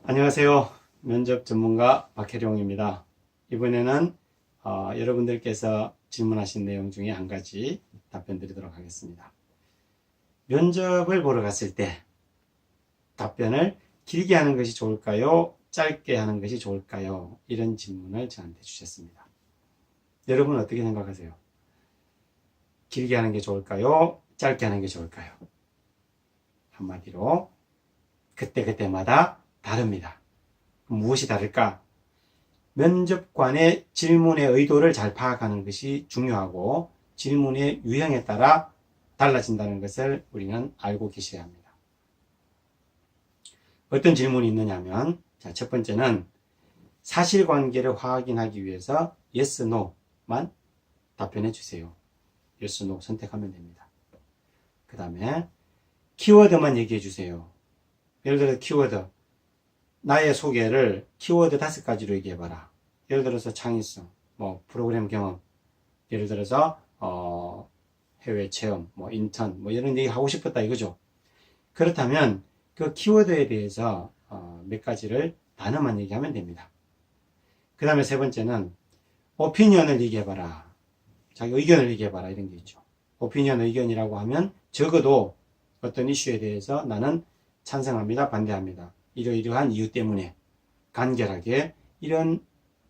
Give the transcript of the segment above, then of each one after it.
안녕하세요. 면접 전문가 박혜룡입니다. 이번에는 여러분들께서 질문하신 내용 중에 한 가지 답변 드리도록 하겠습니다. 면접을 보러 갔을 때 답변을 길게 하는 것이 좋을까요? 짧게 하는 것이 좋을까요? 이런 질문을 저한테 주셨습니다. 여러분은 어떻게 생각하세요? 길게 하는 게 좋을까요? 짧게 하는 게 좋을까요? 한마디로 그때그때마다 다릅니다. 무엇이 다를까? 면접관의 질문의 의도를 잘 파악하는 것이 중요하고 질문의 유형에 따라 달라진다는 것을 우리는 알고 계셔야 합니다. 어떤 질문이 있느냐 하면 첫 번째는 사실관계를 확인하기 위해서 yes, no만 답변해 주세요. yes, no 선택하면 됩니다. 그 다음에 키워드만 얘기해 주세요. 예를 들어 키워드, 나의 소개를 키워드 5가지로 얘기해봐라. 예를 들어서 창의성, 프로그램 경험, 예를 들어서 해외 체험, 인턴, 이런 얘기 하고 싶었다 이거죠. 그렇다면 그 키워드에 대해서 몇 가지를 단어만 얘기하면 됩니다. 그 다음에 세 번째는 오피니언을 얘기해봐라. 자기 의견을 얘기해봐라 이런 게 있죠. 오피니언 의견이라고 하면 적어도 어떤 이슈에 대해서 나는 찬성합니다, 반대합니다. 이러이러한 이유 때문에 간결하게 이런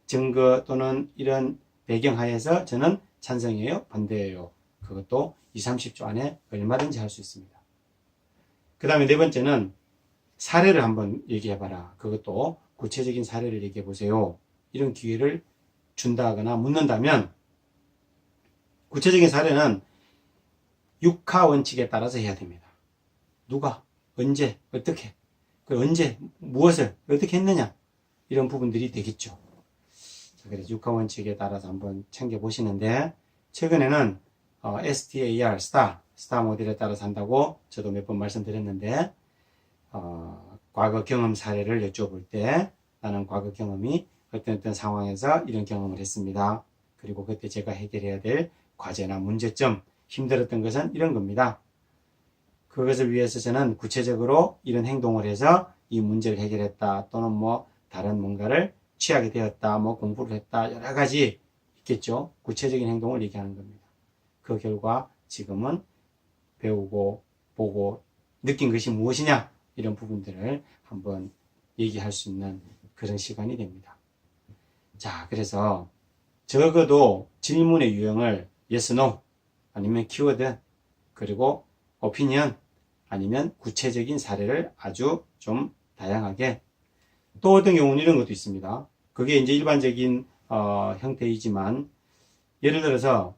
증거 또는 이런 배경하에서 저는 찬성이에요, 반대예요. 그것도 20, 30초 안에 얼마든지 할 수 있습니다. 그 다음에 네 번째는 사례를 한번 얘기해봐라. 그것도 구체적인 사례를 얘기해보세요. 이런 기회를 준다거나 묻는다면 구체적인 사례는 6하 원칙에 따라서 해야 됩니다. 누가, 언제, 어떻게, 언제, 무엇을, 어떻게 했느냐 이런 부분들이 되겠죠. 그래서 6하 원칙에 따라서 한번 챙겨보시는데 최근에는 STAR, 스타 모델에 따라서 한다고 저도 몇 번 말씀드렸는데 과거 경험 사례를 여쭤볼 때 나는 과거 경험이 어떤 상황에서 이런 경험을 했습니다. 그리고 그때 제가 해결해야 될 과제나 문제점, 힘들었던 것은 이런 겁니다. 그것을 위해서 저는 구체적으로 이런 행동을 해서 이 문제를 해결했다 또는 다른 뭔가를 취하게 되었다, 공부를 했다, 여러 가지 있겠죠. 구체적인 행동을 얘기하는 겁니다. 그 결과 지금은 배우고 보고 느낀 것이 무엇이냐 이런 부분들을 한번 얘기할 수 있는 그런 시간이 됩니다. 자, 그래서 적어도 질문의 유형을 yes, no 아니면 키워드 그리고 오피니언 아니면 구체적인 사례를 아주 좀 다양하게 또 어떤 경우는 이런 것도 있습니다. 그게 이제 일반적인 형태이지만 예를 들어서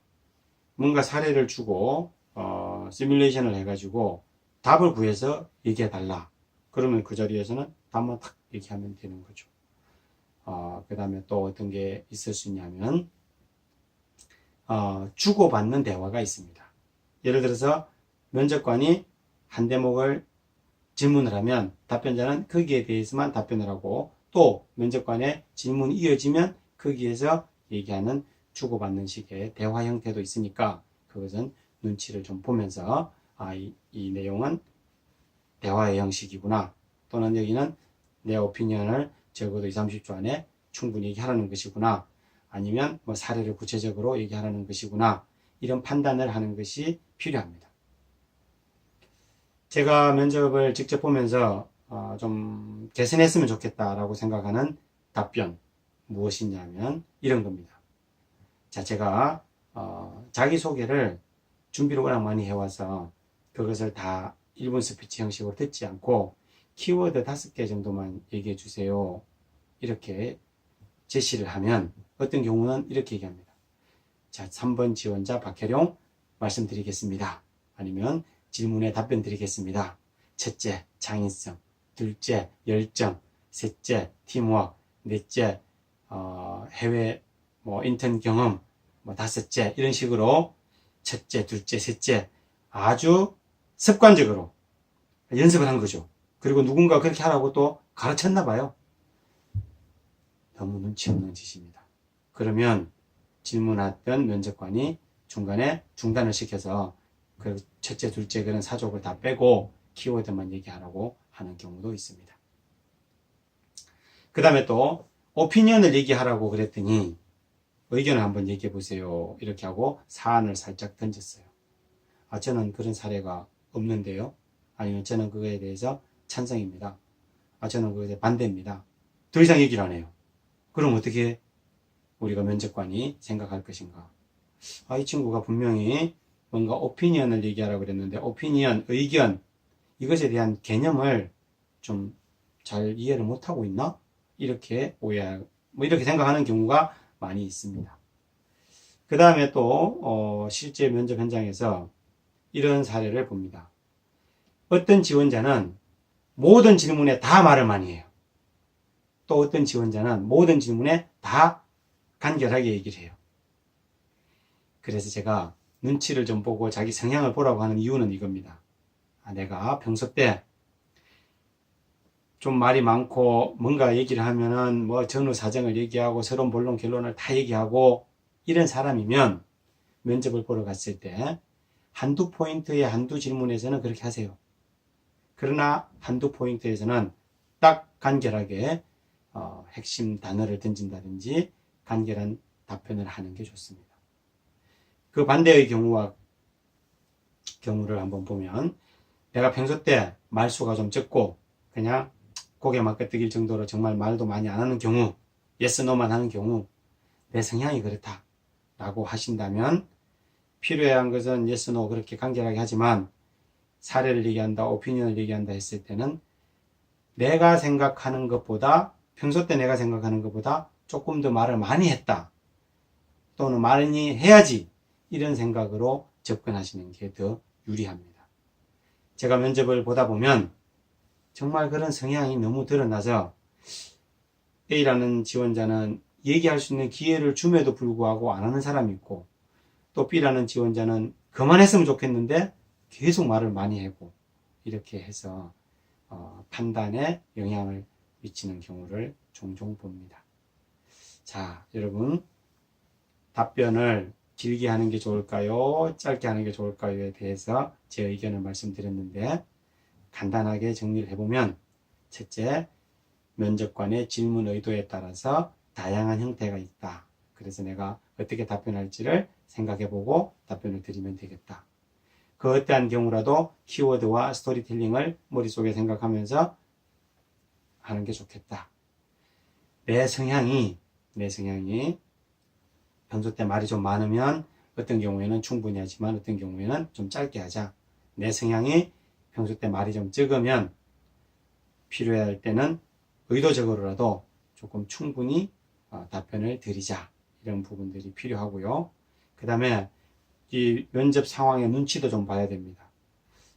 뭔가 사례를 주고 시뮬레이션을 해가지고 답을 구해서 얘기해 달라. 그러면 그 자리에서는 답만 탁 얘기하면 되는 거죠. 그 다음에 또 어떤 게 있을 수 있냐면 주고받는 대화가 있습니다. 예를 들어서 면접관이 한 대목을 질문을 하면 답변자는 거기에 대해서만 답변을 하고 또 면접관의 질문이 이어지면 거기에서 얘기하는 주고받는 식의 대화 형태도 있으니까 그것은 눈치를 좀 보면서 이 내용은 대화의 형식이구나 또는 여기는 내 오피니언을 적어도 20, 30초 안에 충분히 얘기하라는 것이구나 아니면 사례를 구체적으로 얘기하라는 것이구나 이런 판단을 하는 것이 필요합니다. 제가 면접을 직접 보면서 좀 개선했으면 좋겠다라고 생각하는 답변 무엇이냐면 이런 겁니다. 자, 제가 자기소개를 준비를 워낙 많이 해와서 그것을 다 1분 스피치 형식으로 듣지 않고 키워드 5개 정도만 얘기해 주세요. 이렇게 제시를 하면 어떤 경우는 이렇게 얘기합니다. 자, 3번 지원자 박혜룡 말씀드리겠습니다. 아니면 질문에 답변 드리겠습니다. 첫째, 창의성. 둘째, 열정. 셋째, 팀워크. 넷째, 해외 인턴 경험. 다섯째, 이런 식으로 첫째, 둘째, 셋째 아주 습관적으로 연습을 한 거죠. 그리고 누군가 그렇게 하라고 또 가르쳤나 봐요. 너무 눈치 없는 짓입니다. 그러면 질문했던 면접관이 중간에 중단을 시켜서 그 첫째, 둘째 그런 사족을 다 빼고 키워드만 얘기하라고 하는 경우도 있습니다. 그 다음에 또 오피니언을 얘기하라고 그랬더니 의견을 한번 얘기해 보세요. 이렇게 하고 사안을 살짝 던졌어요. 저는 그런 사례가 없는데요. 아니면 저는 그거에 대해서 찬성입니다. 저는 그거에 대해 반대입니다. 더 이상 얘기를 안 해요. 그럼 어떻게 우리가 면접관이 생각할 것인가? 이 친구가 분명히 뭔가 오피니언을 얘기하라고 그랬는데 오피니언, 의견 이것에 대한 개념을 좀 잘 이해를 못하고 있나? 이렇게 이렇게 생각하는 경우가 많이 있습니다. 그 다음에 또 실제 면접 현장에서 이런 사례를 봅니다. 어떤 지원자는 모든 질문에 다 말을 많이 해요. 또 어떤 지원자는 모든 질문에 다 간결하게 얘기를 해요. 그래서 제가 눈치를 좀 보고 자기 성향을 보라고 하는 이유는 이겁니다. 내가 평소 때 좀 말이 많고 뭔가 얘기를 하면은 뭐 전후 사정을 얘기하고 서론 본론 결론을 다 얘기하고 이런 사람이면 면접을 보러 갔을 때 한두 포인트에 한두 질문에서는 그렇게 하세요. 그러나 한두 포인트에서는 딱 간결하게 핵심 단어를 던진다든지 간결한 답변을 하는 게 좋습니다. 그 반대의 경우를 한번 보면 내가 평소 때 말수가 좀 적고 그냥 고개만 끄덕일 정도로 정말 말도 많이 안 하는 경우, yes, no만 하는 경우 내 성향이 그렇다 라고 하신다면 필요한 것은 yes, no 그렇게 간결하게 하지만 사례를 얘기한다, 오피니언을 얘기한다 했을 때는 내가 생각하는 것보다 평소 때 내가 생각하는 것보다 조금 더 말을 많이 했다 또는 많이 해야지 이런 생각으로 접근하시는 게 더 유리합니다. 제가 면접을 보다 보면 정말 그런 성향이 너무 드러나서 A라는 지원자는 얘기할 수 있는 기회를 줌에도 불구하고 안 하는 사람이 있고 또 B라는 지원자는 그만했으면 좋겠는데 계속 말을 많이 하고 이렇게 해서 판단에 영향을 미치는 경우를 종종 봅니다. 자, 여러분 답변을 길게 하는 게 좋을까요? 짧게 하는 게 좋을까요에 대해서 제 의견을 말씀드렸는데 간단하게 정리를 해보면 첫째, 면접관의 질문 의도에 따라서 다양한 형태가 있다. 그래서 내가 어떻게 답변할지를 생각해보고 답변을 드리면 되겠다. 그 어떠한 경우라도 키워드와 스토리텔링을 머릿속에 생각하면서 하는 게 좋겠다. 내 성향이 평소 때 말이 좀 많으면 어떤 경우에는 충분히 하지만 어떤 경우에는 좀 짧게 하자. 내 성향이 평소 때 말이 좀 적으면 필요해 할 때는 의도적으로라도 조금 충분히 답변을 드리자. 이런 부분들이 필요하고요. 그 다음에 이 면접 상황의 눈치도 좀 봐야 됩니다.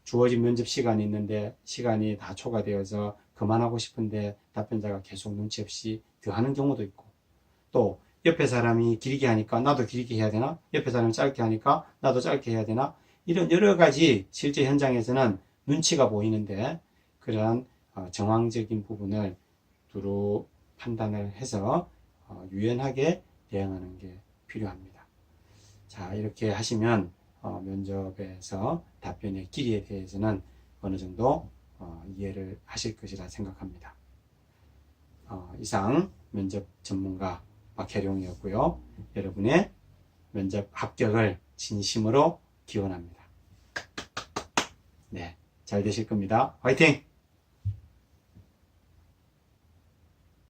주어진 면접 시간이 있는데 시간이 다 초과되어서 그만하고 싶은데 답변자가 계속 눈치 없이 더 하는 경우도 있고 또 옆에 사람이 길게 하니까 나도 길게 해야 되나? 옆에 사람이 짧게 하니까 나도 짧게 해야 되나? 이런 여러 가지 실제 현장에서는 눈치가 보이는데 그러한 정황적인 부분을 두루 판단을 해서 유연하게 대응하는 게 필요합니다. 자, 이렇게 하시면 면접에서 답변의 길이에 대해서는 어느 정도 이해를 하실 것이라 생각합니다. 이상 면접 전문가 박혜룡이었고요. 여러분의 면접 합격을 진심으로 기원합니다. 네, 잘 되실 겁니다. 화이팅!